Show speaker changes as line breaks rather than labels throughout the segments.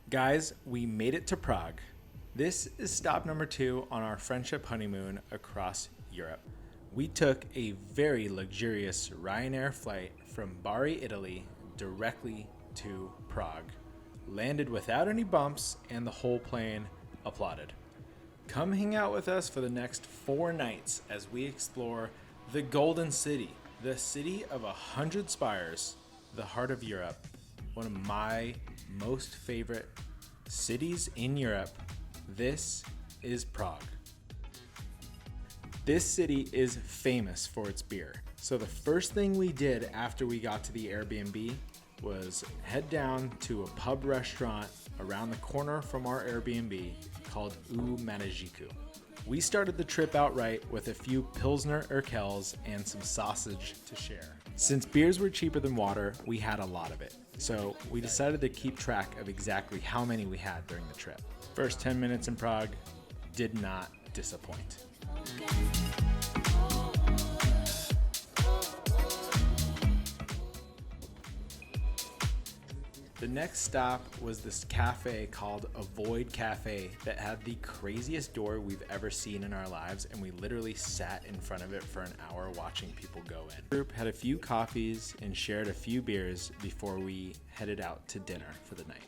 Guys, we made it to Prague. This is stop number 2 on our friendship honeymoon across Europe. We took a very luxurious RyanAir flight from Bari, Italy, directly to Prague. Landed without any bumps, and the whole plane applauded. Come hang out with us for the next 4 nights as we explore the Golden City, the city of 100 spires, the heart of Europe, one of my most favorite cities in Europe. This is Prague. This city is famous for its beer. So the first thing we did after we got to the Airbnb was head down to a pub restaurant around the corner from our Airbnb called U Fleku. We started the trip outright with a few Pilsner Urquells and some sausage to share. Since beers were cheaper than water, we had a lot of it. So we decided to keep track of exactly how many we had during the trip. First 10 minutes in Prague did not disappoint. The next stop was this cafe called Avoid Cafe that had the craziest door we've ever seen in our lives, and we literally sat in front of it for an hour watching people go in. The group had a few coffees and shared a few beers before we headed out to dinner for the night.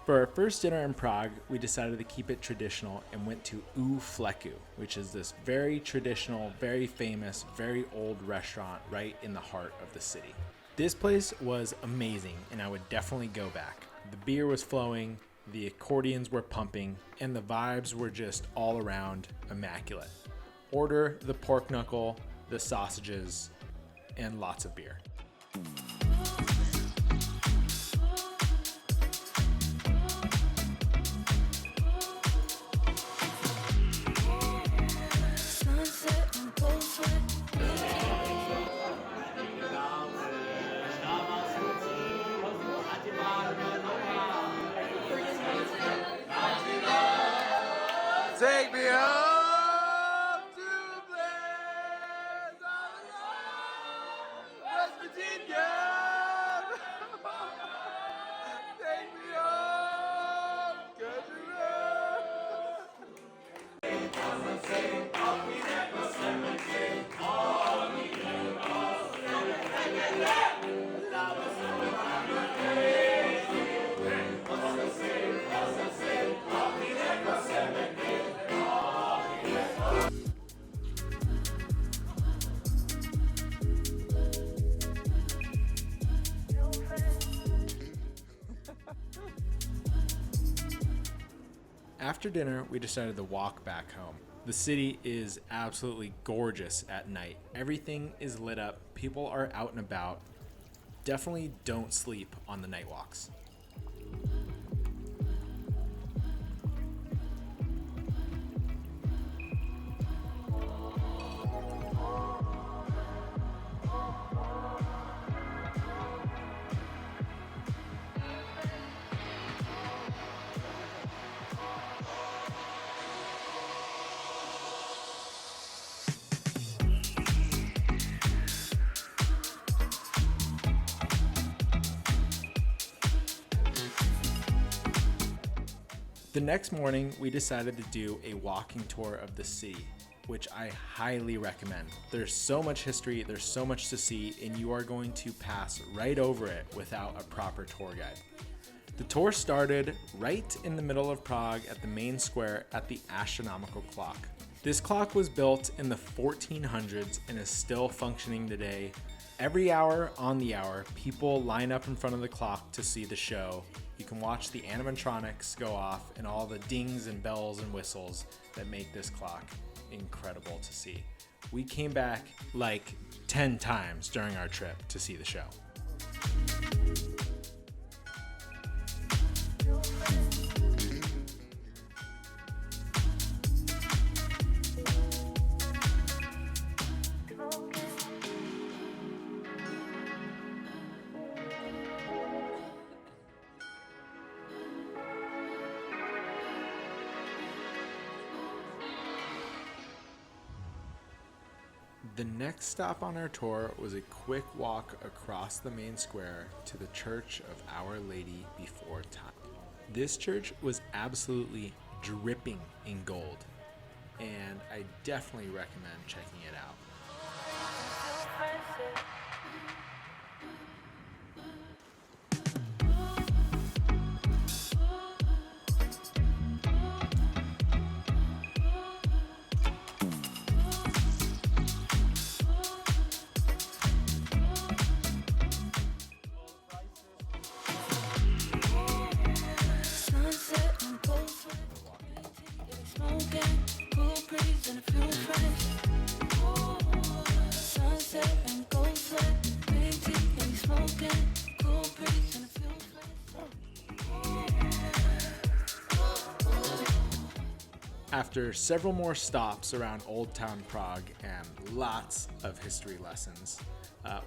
For our first dinner in Prague, we decided to keep it traditional and went to U Fleku, which is this very traditional, very famous, very old restaurant right in the heart of the city. This place was amazing, and I would definitely go back. The beer was flowing, the accordions were pumping, and the vibes were just all around immaculate. Order the pork knuckle, the sausages, and lots of beer.
Take me home to a place all alone, West Virginia. Take me home, country
After dinner, we decided to walk back home. The city is absolutely gorgeous at night. Everything is lit up. People are out and about. Definitely don't sleep on the night walks. The next morning, we decided to do a walking tour of the city, which I highly recommend. There's so much history, there's so much to see, and you are going to pass right over it without a proper tour guide. The tour started right in the middle of Prague at the main square at the Astronomical Clock. This clock was built in the 1400s and is still functioning today. Every hour on the hour, people line up in front of the clock to see the show. You can watch the animatronics go off and all the dings and bells and whistles that make this clock incredible to see. We came back like 10 times during our trip to see the show. The next stop on our tour was a quick walk across the main square to the Church of Our Lady Before Time. This church was absolutely dripping in gold, and I definitely recommend checking it out. After several more stops around Old Town Prague and lots of history lessons,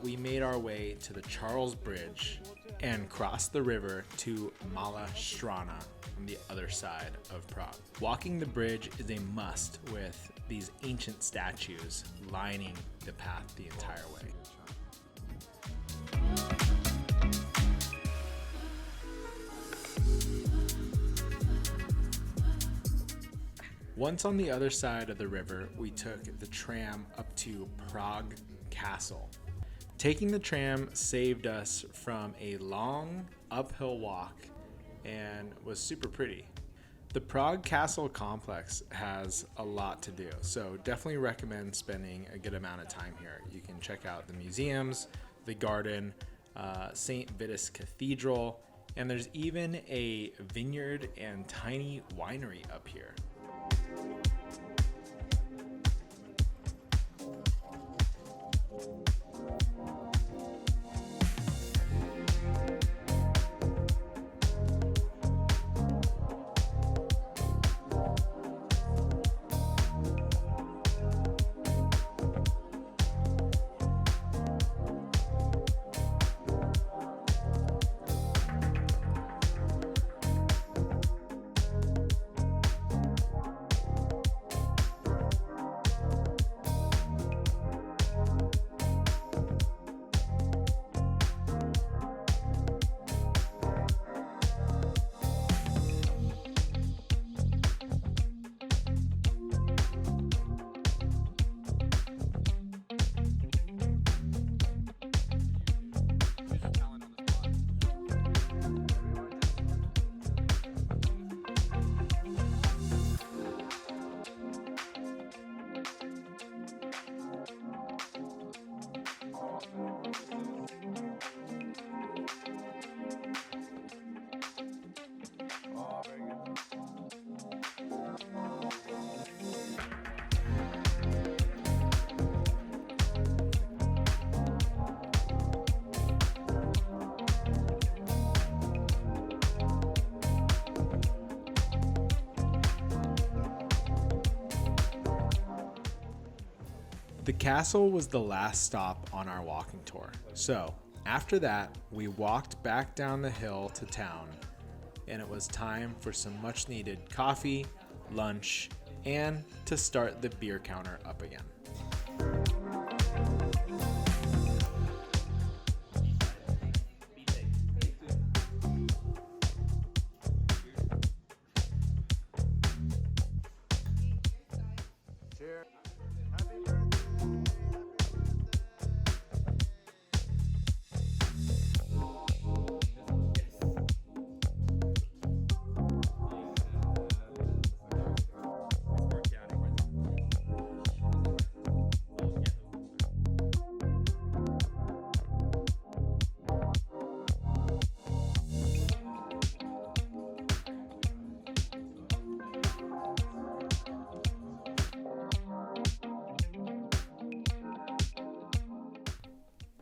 we made our way to the Charles Bridge and crossed the river to Mala Strana on the other side of Prague. Walking the bridge is a must with these ancient statues lining the path the entire way. Once on the other side of the river, we took the tram up to Prague Castle. Taking the tram saved us from a long uphill walk and was super pretty. The Prague Castle complex has a lot to do, so definitely recommend spending a good amount of time here. You can check out the museums, the garden, St. Vitus Cathedral, and there's even a vineyard and tiny winery up here. The castle was the last stop on our walking tour. So after that, we walked back down the hill to town, and it was time for some much needed coffee, lunch, and to start the beer counter up again.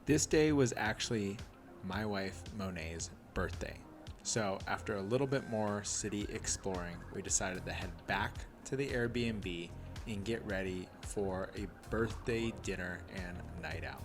This day was actually my wife Monet's birthday. So after a little bit more city exploring, we decided to head back to the Airbnb and get ready for a birthday dinner and night out.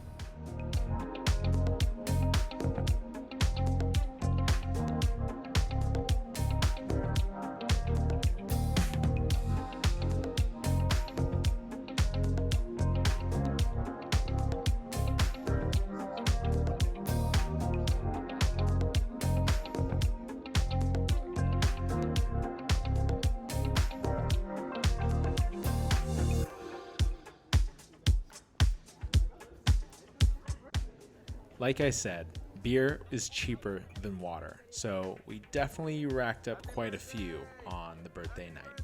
Like I said, beer is cheaper than water, so we definitely racked up quite a few on the birthday night.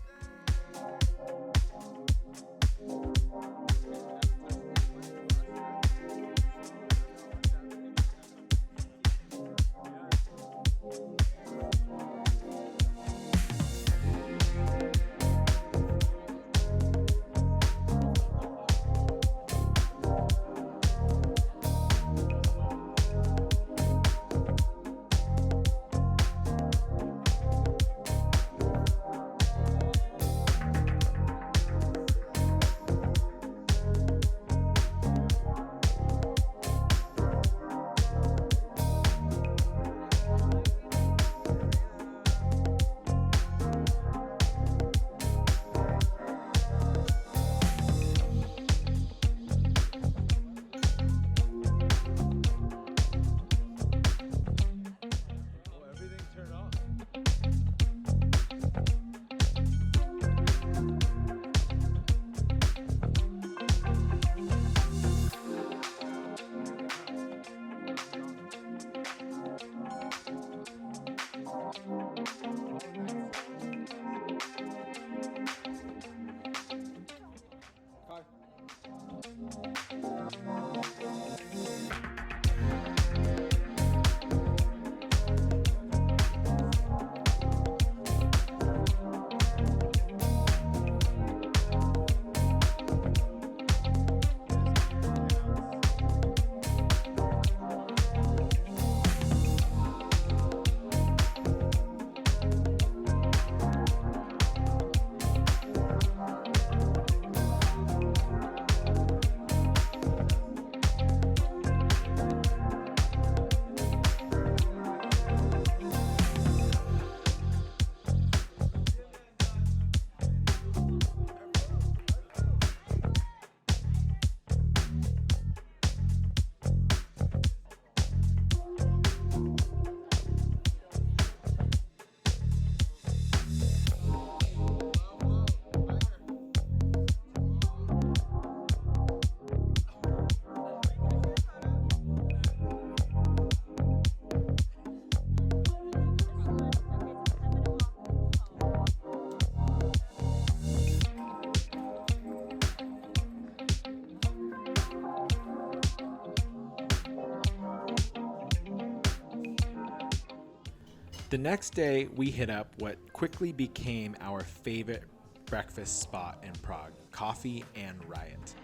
The next day, we hit up what quickly became our favorite breakfast spot in Prague, Coffee and Riot.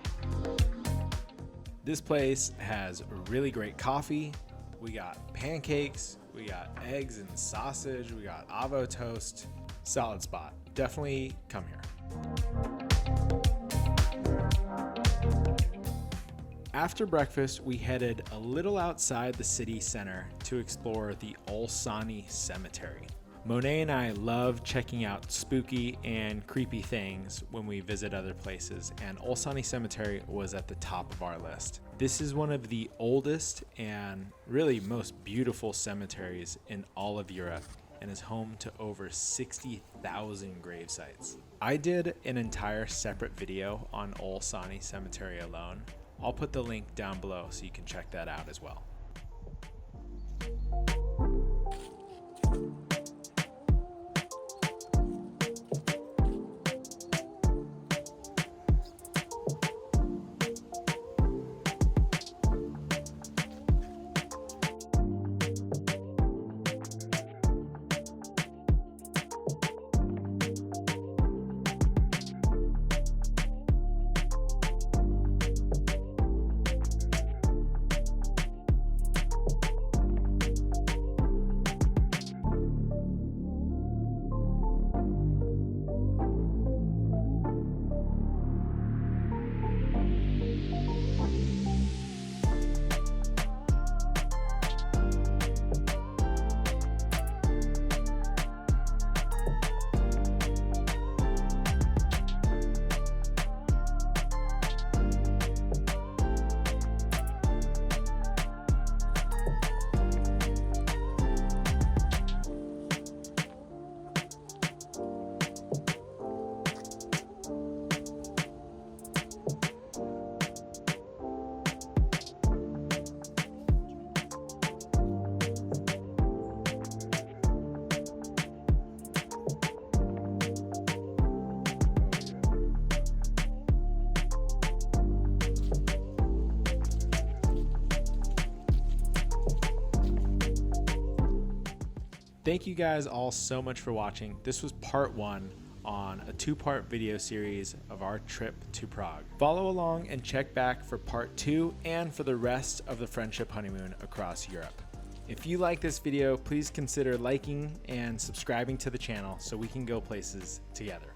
This place has really great coffee. We got pancakes, we got eggs and sausage, we got avo toast. Solid spot. Definitely come here. After breakfast, we headed a little outside the city center to explore the Olsany Cemetery. Monet and I love checking out spooky and creepy things when we visit other places, and Olsany Cemetery was at the top of our list. This is one of the oldest and really most beautiful cemeteries in all of Europe and is home to over 60,000 grave sites. I did an entire separate video on Olsany Cemetery alone. I'll put the link down below so you can check that out as well. Thank you guys all so much for watching. This was part 1 on a 2-part video series of our trip to Prague. Follow along and check back for part 2 and for the rest of the friendship honeymoon across Europe. If you like this video, please consider liking and subscribing to the channel so we can go places together.